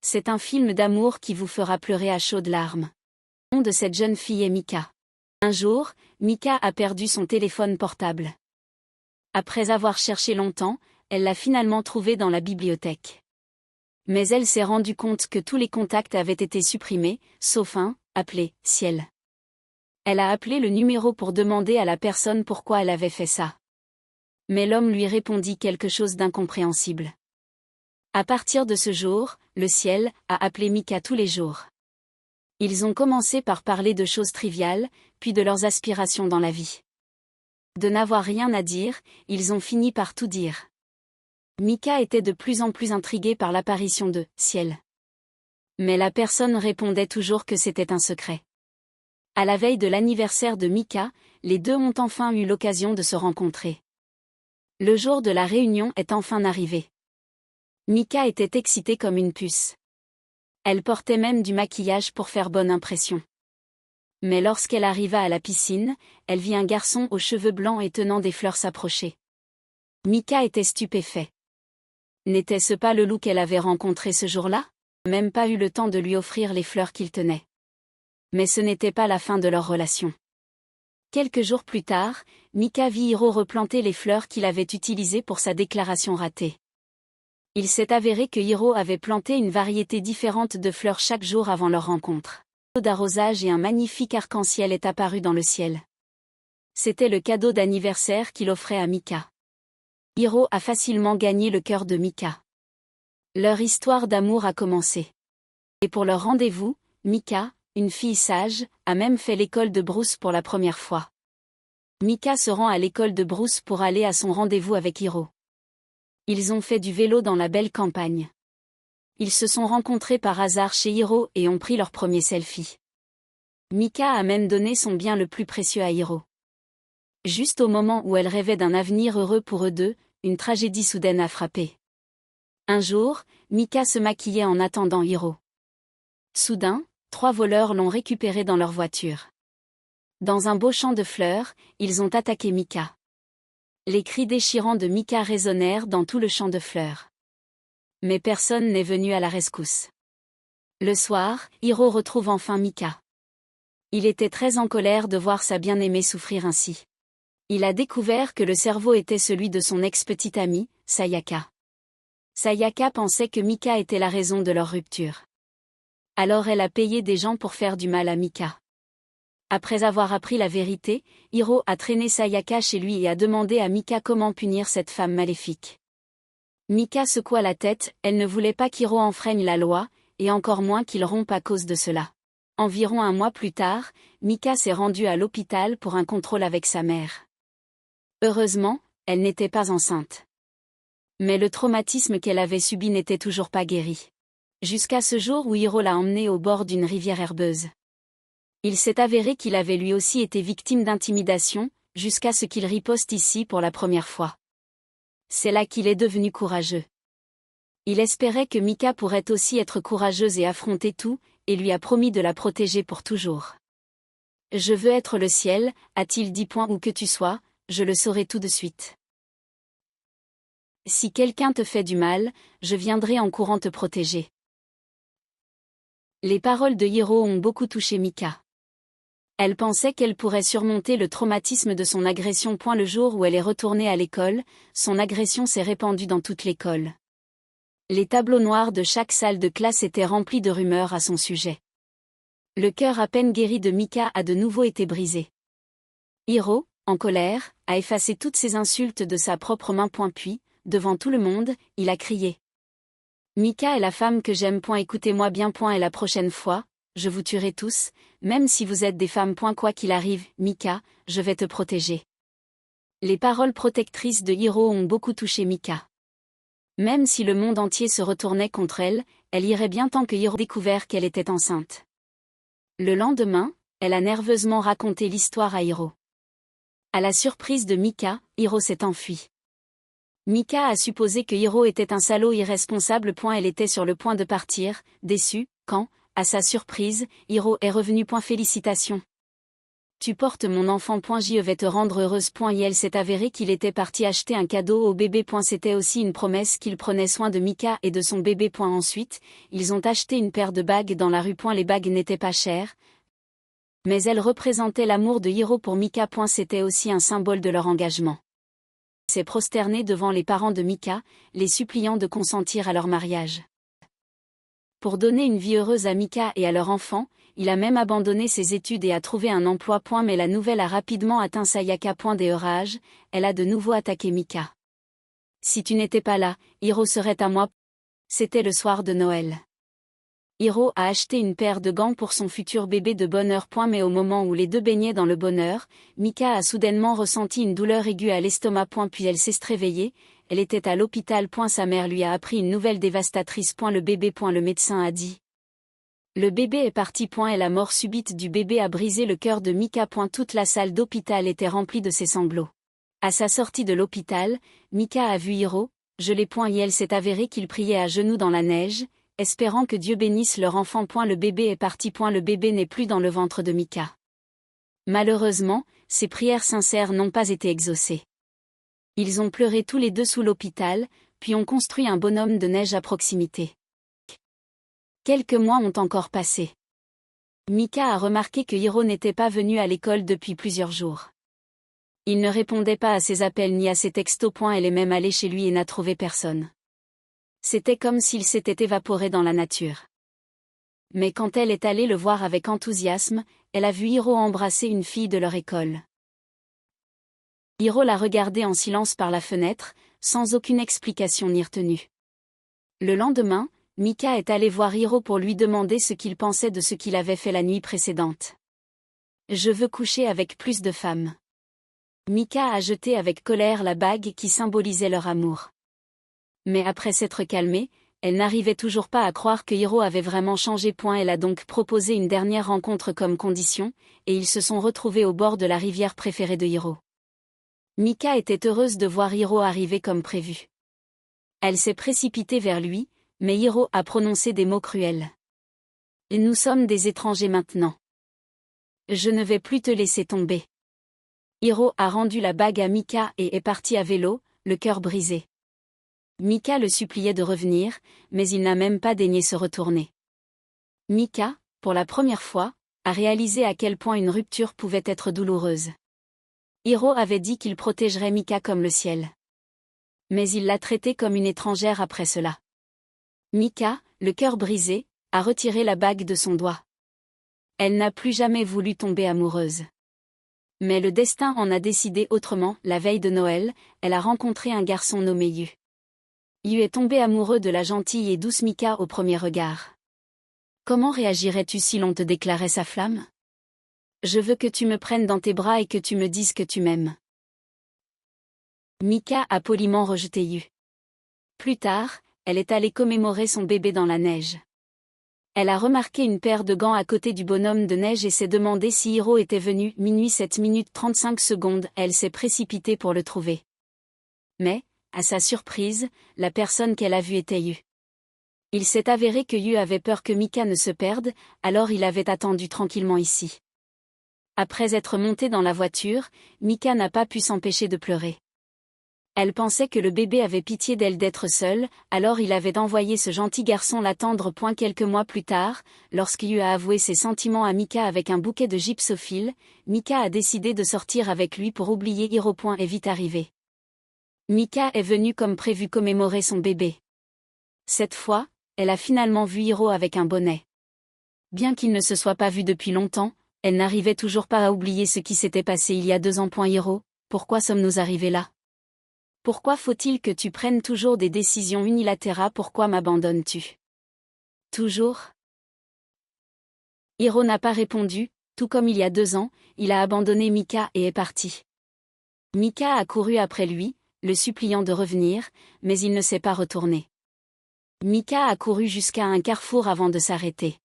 C'est un film d'amour qui vous fera pleurer à chaudes larmes. Le nom de cette jeune fille est Mika. Un jour, Mika a perdu son téléphone portable. Après avoir cherché longtemps, elle l'a finalement trouvé dans la bibliothèque. Mais elle s'est rendue compte que tous les contacts avaient été supprimés, sauf un, appelé « Ciel ». Elle a appelé le numéro pour demander à la personne pourquoi elle avait fait ça. Mais l'homme lui répondit quelque chose d'incompréhensible. À partir de ce jour, le ciel a appelé Mika tous les jours. Ils ont commencé par parler de choses triviales, puis de leurs aspirations dans la vie. De n'avoir rien à dire, ils ont fini par tout dire. Mika était de plus en plus intriguée par l'apparition de « Ciel ». Mais la personne répondait toujours que c'était un secret. À la veille de l'anniversaire de Mika, les deux ont enfin eu l'occasion de se rencontrer. Le jour de la réunion est enfin arrivé. Mika était excitée comme une puce. Elle portait même du maquillage pour faire bonne impression. Mais lorsqu'elle arriva à la piscine, elle vit un garçon aux cheveux blancs et tenant des fleurs s'approcher. Mika était stupéfait. N'était-ce pas le loup qu'elle avait rencontré ce jour-là? Même pas eu le temps de lui offrir les fleurs qu'il tenait. Mais ce n'était pas la fin de leur relation. Quelques jours plus tard, Mika vit Hiro replanter les fleurs qu'il avait utilisées pour sa déclaration ratée. Il s'est avéré que Hiro avait planté une variété différente de fleurs chaque jour avant leur rencontre. Un d'arrosage et un magnifique arc-en-ciel est apparu dans le ciel. C'était le cadeau d'anniversaire qu'il offrait à Mika. Hiro a facilement gagné le cœur de Mika. Leur histoire d'amour a commencé. Et pour leur rendez-vous, Mika, une fille sage, a même fait l'école de brousse pour la première fois. Mika se rend à l'école de brousse pour aller à son rendez-vous avec Hiro. Ils ont fait du vélo dans la belle campagne. Ils se sont rencontrés par hasard chez Hiro et ont pris leur premier selfie. Mika a même donné son bien le plus précieux à Hiro. Juste au moment où elle rêvait d'un avenir heureux pour eux deux, une tragédie soudaine a frappé. Un jour, Mika se maquillait en attendant Hiro. Soudain, 3 voleurs l'ont récupéré dans leur voiture. Dans un beau champ de fleurs, ils ont attaqué Mika. Les cris déchirants de Mika résonnèrent dans tout le champ de fleurs. Mais personne n'est venu à la rescousse. Le soir, Hiro retrouve enfin Mika. Il était très en colère de voir sa bien-aimée souffrir ainsi. Il a découvert que le cerveau était celui de son ex-petite amie, Sayaka. Sayaka pensait que Mika était la raison de leur rupture. Alors elle a payé des gens pour faire du mal à Mika. Après avoir appris la vérité, Hiro a traîné Sayaka chez lui et a demandé à Mika comment punir cette femme maléfique. Mika secoua la tête, elle ne voulait pas qu'Hiro enfreigne la loi, et encore moins qu'il rompe à cause de cela. Environ un mois plus tard, Mika s'est rendue à l'hôpital pour un contrôle avec sa mère. Heureusement, elle n'était pas enceinte. Mais le traumatisme qu'elle avait subi n'était toujours pas guéri. Jusqu'à ce jour où Hiro l'a emmenée au bord d'une rivière herbeuse. Il s'est avéré qu'il avait lui aussi été victime d'intimidation, jusqu'à ce qu'il riposte ici pour la première fois. C'est là qu'il est devenu courageux. Il espérait que Mika pourrait aussi être courageuse et affronter tout, et lui a promis de la protéger pour toujours. « Je veux être le ciel », a-t-il dit. Où que tu sois, je le saurai tout de suite. Si quelqu'un te fait du mal, je viendrai en courant te protéger. Les paroles de Hiro ont beaucoup touché Mika. Elle pensait qu'elle pourrait surmonter le traumatisme de son agression. Le jour où elle est retournée à l'école, son agression s'est répandue dans toute l'école. Les tableaux noirs de chaque salle de classe étaient remplis de rumeurs à son sujet. Le cœur à peine guéri de Mika a de nouveau été brisé. Hiro, en colère, a effacé toutes ces insultes de sa propre main. Puis, devant tout le monde, il a crié. Mika est la femme que j'aime. Écoutez-moi bien. Et la prochaine fois, je vous tuerai tous, même si vous êtes des femmes. Quoi qu'il arrive, Mika, je vais te protéger. Les paroles protectrices de Hiro ont beaucoup touché Mika. Même si le monde entier se retournait contre elle, elle irait bien tant que Hiro découvert qu'elle était enceinte. Le lendemain, elle a nerveusement raconté l'histoire à Hiro. À la surprise de Mika, Hiro s'est enfui. Mika a supposé que Hiro était un salaud irresponsable. Elle était sur le point de partir, déçue, quand, à sa surprise, Hiro est revenu. Félicitations. Tu portes mon enfant. Je vais te rendre heureuse. Il s'est avéré qu'il était parti acheter un cadeau au bébé. C'était aussi une promesse qu'il prenait soin de Mika et de son bébé. Ensuite, ils ont acheté une paire de bagues dans la rue. Les bagues n'étaient pas chères, mais elles représentaient l'amour de Hiro pour Mika. C'était aussi un symbole de leur engagement. Il s'est prosterné devant les parents de Mika, les suppliant de consentir à leur mariage. Pour donner une vie heureuse à Mika et à leur enfant, il a même abandonné ses études et a trouvé un emploi. Mais la nouvelle a rapidement atteint Sayaka. Des orages, elle a de nouveau attaqué Mika. Si tu n'étais pas là, Hiro serait à moi. C'était le soir de Noël. Hiro a acheté une paire de gants pour son futur bébé de bonheur. Mais au moment où les deux baignaient dans le bonheur, Mika a soudainement ressenti une douleur aiguë à l'estomac. Puis elle s'est réveillée, elle était à l'hôpital. Sa mère lui a appris une nouvelle dévastatrice. Le bébé. Le médecin a dit. Le bébé est parti. Et la mort subite du bébé a brisé le cœur de Mika. Toute la salle d'hôpital était remplie de ses sanglots. À sa sortie de l'hôpital, Mika a vu Hiro, gelé. Et elle s'est avéré qu'il priait à genoux dans la neige, espérant que Dieu bénisse leur enfant. Le bébé est parti. Le bébé n'est plus dans le ventre de Mika. Malheureusement, ses prières sincères n'ont pas été exaucées. Ils ont pleuré tous les deux sous l'hôpital, puis ont construit un bonhomme de neige à proximité. Quelques mois ont encore passé. Mika a remarqué que Hiro n'était pas venu à l'école depuis plusieurs jours. Il ne répondait pas à ses appels ni à ses textos. Elle est même allée chez lui et n'a trouvé personne. C'était comme s'il s'était évaporé dans la nature. Mais quand elle est allée le voir avec enthousiasme, elle a vu Hiro embrasser une fille de leur école. Hiro l'a regardé en silence par la fenêtre, sans aucune explication ni retenue. Le lendemain, Mika est allée voir Hiro pour lui demander ce qu'il pensait de ce qu'il avait fait la nuit précédente. Je veux coucher avec plus de femmes. Mika a jeté avec colère la bague qui symbolisait leur amour. Mais après s'être calmée, elle n'arrivait toujours pas à croire que Hiro avait vraiment changé. Elle a donc proposé une dernière rencontre comme condition, et ils se sont retrouvés au bord de la rivière préférée de Hiro. Mika était heureuse de voir Hiro arriver comme prévu. Elle s'est précipitée vers lui, mais Hiro a prononcé des mots cruels. « Nous sommes des étrangers maintenant. Je ne vais plus te laisser tomber. » Hiro a rendu la bague à Mika et est parti à vélo, le cœur brisé. Mika le suppliait de revenir, mais il n'a même pas daigné se retourner. Mika, pour la première fois, a réalisé à quel point une rupture pouvait être douloureuse. Hiro avait dit qu'il protégerait Mika comme le ciel. Mais il l'a traitée comme une étrangère après cela. Mika, le cœur brisé, a retiré la bague de son doigt. Elle n'a plus jamais voulu tomber amoureuse. Mais le destin en a décidé autrement. La veille de Noël, elle a rencontré un garçon nommé Yu. Yu est tombé amoureux de la gentille et douce Mika au premier regard. Comment réagirais-tu si l'on te déclarait sa flamme ? Je veux que tu me prennes dans tes bras et que tu me dises que tu m'aimes. Mika a poliment rejeté Yu. Plus tard, elle est allée commémorer son bébé dans la neige. Elle a remarqué une paire de gants à côté du bonhomme de neige et s'est demandé si Hiro était venu. Minuit 7 minutes 35 secondes, elle s'est précipitée pour le trouver. Mais, à sa surprise, la personne qu'elle a vue était Yu. Il s'est avéré que Yu avait peur que Mika ne se perde, alors il avait attendu tranquillement ici. Après être montée dans la voiture, Mika n'a pas pu s'empêcher de pleurer. Elle pensait que le bébé avait pitié d'elle d'être seule, alors il avait envoyé ce gentil garçon l'attendre. Quelques mois plus tard, lorsqu'Yu a avoué ses sentiments à Mika avec un bouquet de gypsophiles, Mika a décidé de sortir avec lui pour oublier Hiro. Est vite arrivé. Mika est venue comme prévu commémorer son bébé. Cette fois, elle a finalement vu Hiro avec un bonnet. Bien qu'il ne se soit pas vu depuis longtemps, elle n'arrivait toujours pas à oublier ce qui s'était passé il y a 2 ans. Hiro, pourquoi sommes-nous arrivés là ? Pourquoi faut-il que tu prennes toujours des décisions unilatérales ? Pourquoi m'abandonnes-tu ? Toujours ? Hiro n'a pas répondu, tout comme il y a 2 ans, il a abandonné Mika et est parti. Mika a couru après lui, le suppliant de revenir, mais il ne s'est pas retourné. Mika a couru jusqu'à un carrefour avant de s'arrêter.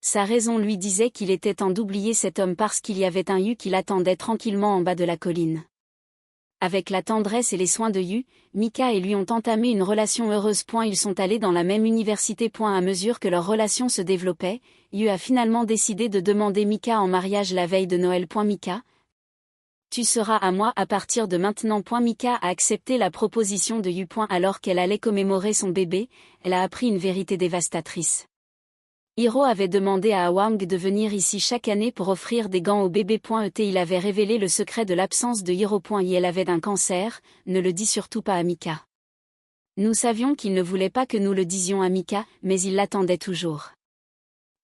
Sa raison lui disait qu'il était temps d'oublier cet homme parce qu'il y avait un Yu qui l'attendait tranquillement en bas de la colline. Avec la tendresse et les soins de Yu, Mika et lui ont entamé une relation heureuse. Ils sont allés dans la même université. À mesure que leur relation se développait, Yu a finalement décidé de demander Mika en mariage la veille de Noël. Mika, tu seras à moi à partir de maintenant. Mika a accepté la proposition de Yu. Alors qu'elle allait commémorer son bébé, elle a appris une vérité dévastatrice. Hiro avait demandé à Hwang de venir ici chaque année pour offrir des gants au bébé. Il avait révélé le secret de l'absence de Hiro. Elle avait un cancer, ne le dis surtout pas à Mika. Nous savions qu'il ne voulait pas que nous le disions à Mika, mais il l'attendait toujours.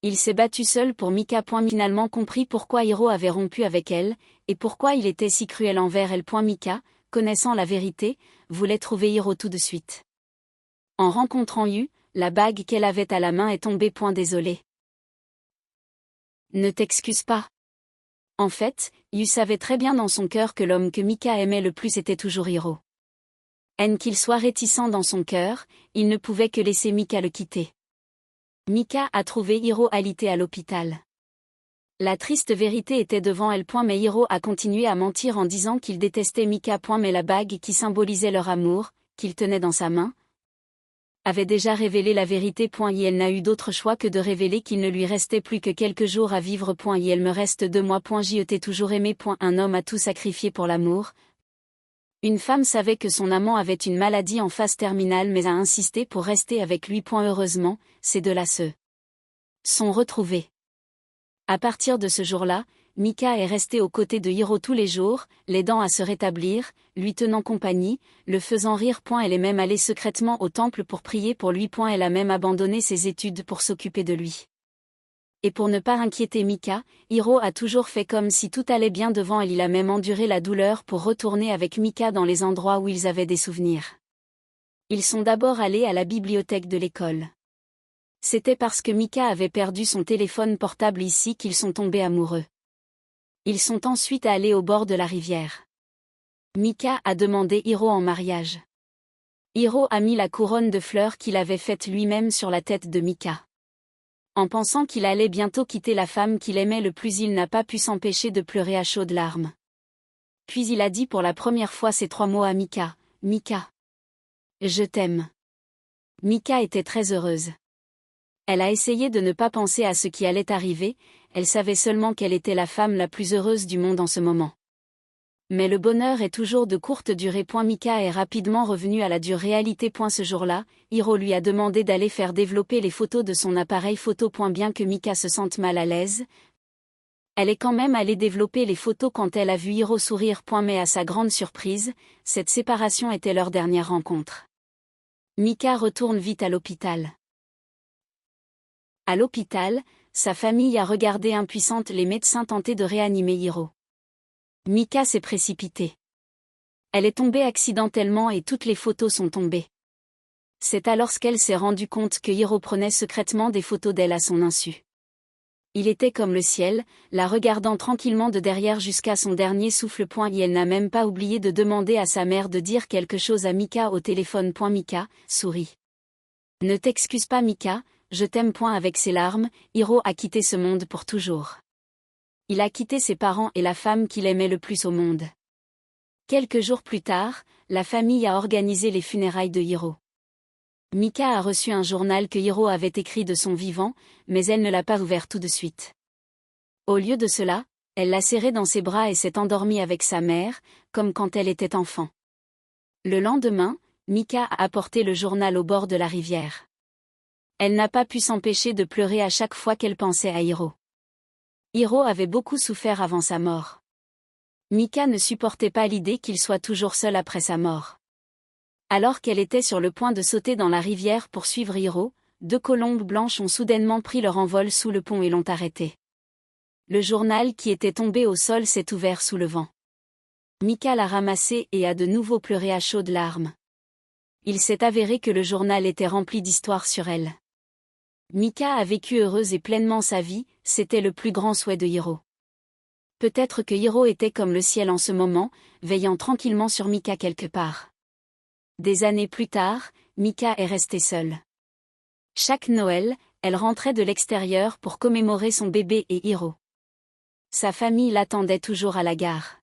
Il s'est battu seul pour Mika. Finalement compris pourquoi Hiro avait rompu avec elle, et pourquoi il était si cruel envers elle. Mika, connaissant la vérité, voulait trouver Hiro tout de suite. En rencontrant Yu, la bague qu'elle avait à la main est tombée. Désolé. Ne t'excuse pas. En fait, Yu savait très bien dans son cœur que l'homme que Mika aimait le plus était toujours Hiro. Haine qu'il soit réticent dans son cœur, il ne pouvait que laisser Mika le quitter. Mika a trouvé Hiro alité à l'hôpital. La triste vérité était devant elle. Mais Hiro a continué à mentir en disant qu'il détestait Mika. Mais la bague qui symbolisait leur amour, qu'il tenait dans sa main, avait déjà révélé la vérité. Et elle n'a eu d'autre choix que de révéler qu'il ne lui restait plus que quelques jours à vivre. Et elle me reste 2 mois. J'y t'ai toujours aimé. Un homme a tout sacrifié pour l'amour. Une femme savait que son amant avait une maladie en phase terminale mais a insisté pour rester avec lui. Heureusement, ces deux-là se sont retrouvés. À partir de ce jour-là, Mika est restée aux côtés de Hiro tous les jours, l'aidant à se rétablir, lui tenant compagnie, le faisant rire. Elle est même allée secrètement au temple pour prier pour lui. Elle a même abandonné ses études pour s'occuper de lui. Et pour ne pas inquiéter Mika, Hiro a toujours fait comme si tout allait bien devant elle. Il a même enduré la douleur pour retourner avec Mika dans les endroits où ils avaient des souvenirs. Ils sont d'abord allés à la bibliothèque de l'école. C'était parce que Mika avait perdu son téléphone portable ici qu'ils sont tombés amoureux. Ils sont ensuite allés au bord de la rivière. Mika a demandé Hiro en mariage. Hiro a mis la couronne de fleurs qu'il avait faite lui-même sur la tête de Mika. En pensant qu'il allait bientôt quitter la femme qu'il aimait le plus, il n'a pas pu s'empêcher de pleurer à chaudes larmes. Puis il a dit pour la première fois ces 3 mots à Mika, « Mika, je t'aime ». Mika était très heureuse. Elle a essayé de ne pas penser à ce qui allait arriver, elle savait seulement qu'elle était la femme la plus heureuse du monde en ce moment. Mais le bonheur est toujours de courte durée. Mika est rapidement revenue à la dure réalité. Ce jour-là, Hiro lui a demandé d'aller faire développer les photos de son appareil photo. Bien que Mika se sente mal à l'aise, elle est quand même allée développer les photos quand elle a vu Hiro sourire. Mais à sa grande surprise, cette séparation était leur dernière rencontre. Mika retourne vite à l'hôpital. À l'hôpital, sa famille a regardé impuissante les médecins tenter de réanimer Hiro. Mika s'est précipitée. Elle est tombée accidentellement et toutes les photos sont tombées. C'est alors qu'elle s'est rendue compte que Hiro prenait secrètement des photos d'elle à son insu. Il était comme le ciel, la regardant tranquillement de derrière jusqu'à son dernier souffle. Et elle n'a même pas oublié de demander à sa mère de dire quelque chose à Mika au téléphone. Mika sourit. Ne t'excuse pas Mika, je t'aime. Avec ses larmes, Hiro a quitté ce monde pour toujours. Il a quitté ses parents et la femme qu'il aimait le plus au monde. Quelques jours plus tard, la famille a organisé les funérailles de Hiro. Mika a reçu un journal que Hiro avait écrit de son vivant, mais elle ne l'a pas ouvert tout de suite. Au lieu de cela, elle l'a serré dans ses bras et s'est endormie avec sa mère, comme quand elle était enfant. Le lendemain, Mika a apporté le journal au bord de la rivière. Elle n'a pas pu s'empêcher de pleurer à chaque fois qu'elle pensait à Hiro. Hiro avait beaucoup souffert avant sa mort. Mika ne supportait pas l'idée qu'il soit toujours seul après sa mort. Alors qu'elle était sur le point de sauter dans la rivière pour suivre Hiro, 2 colombes blanches ont soudainement pris leur envol sous le pont et l'ont arrêté. Le journal qui était tombé au sol s'est ouvert sous le vent. Mika l'a ramassé et a de nouveau pleuré à chaudes larmes. Il s'est avéré que le journal était rempli d'histoires sur elle. Mika a vécu heureuse et pleinement sa vie, c'était le plus grand souhait de Hiro. Peut-être que Hiro était comme le ciel en ce moment, veillant tranquillement sur Mika quelque part. Des années plus tard, Mika est restée seule. Chaque Noël, elle rentrait de l'extérieur pour commémorer son bébé et Hiro. Sa famille l'attendait toujours à la gare.